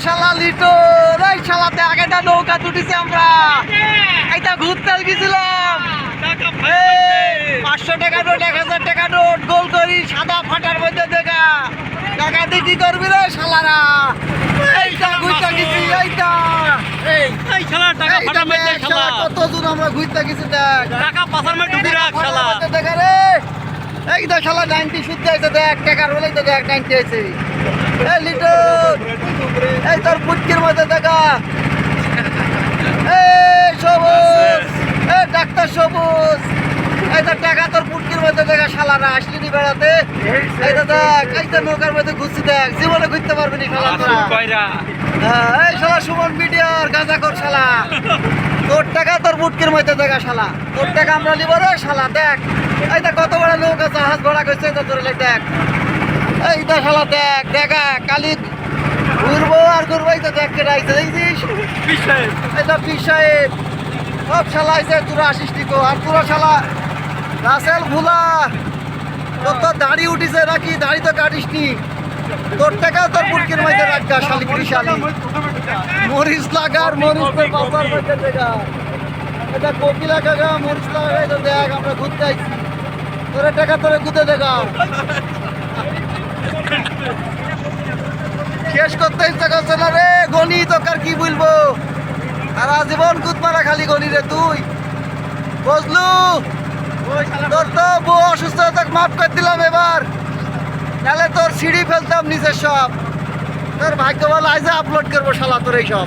শালা লিটো এই শালাতে আগেটা নৌকা তুটিছি আমরা এইটা ঘুরতে গেছিলাম 500 টাকা নোট 1000 টাকা নোট গোল করি সাদা ফাটার মধ্যে দেখা টাকা দিয়ে কি করবি রে শালারা এইটা ঘুরতে গেছি এইটা এই শালা টাকা ফাটার মধ্যে শালা কতজন আমরা ঘুরতে গেছি দেখ টাকা পাছার মধ্যে ডুবি রাখ শালা দেখা রে এই তো শালা 90 শুদ্ধ আছে দেখ টাকার হলেই তো দেখ 90 আছে এই লিটো এই তোর পুটকির মধ্যে দেখা এই সবুজ এই ডাক্তার সবুজ এই তো টাকা তোর পুটকির মধ্যে দেখা শালারা আসলি নি বেড়াতে এই তো দেখ এই তো নৌকার মধ্যে ঘুরছি দেখ জীবনে ঘুরতে পারবি নি শালা তোরা কইরা এই শালা সুমন মিডিয়ার গাঁজা কর শালা তোর টাকা তোর পুটকির মধ্যে দেখা শালা তোর টাকা আমরা নিব রে শালা দেখ এই তো কত বড় নৌকা জাহাজ ভাড়া করছে তো তোর দেখ এই তো শালা দেখ দেখা কালি ঘুরবো আর ঘুরবো এই তো দেখ কে রাইছে দেখছিস এই তো পিসায় সব শালা আইছে তোরা আসিস নিকো আর তোরা শালা রাসেল ভুলা তোর তো দাড়ি উঠিছে নাকি দাড়ি তো কাটিস নি তোর টাকা তোর পুটকির মধ্যে রাখা শালি পিসালি মরিচ লাগার মরিচ তো বাবার মধ্যে দেখা এটা কোকিলা কাকা মরিচ লাগাই তো দেখ আমরা ঘুরতে আইছি তোর টাকা তোরে গুতে দেখা শেষ করতে ইচ্ছা করছে না রে গনি তোকার কি বলবো আর আজীবন গুদ মারা খালি গনি রে তুই বুঝলু তোর তো বউ অসুস্থ তোকে মাফ করে দিলাম এবার নাহলে তোর সিঁড়ি ফেলতাম নিচের সব তোর ভাগ্য ভালো আইসে আপলোড করবো শালা তোর এই সব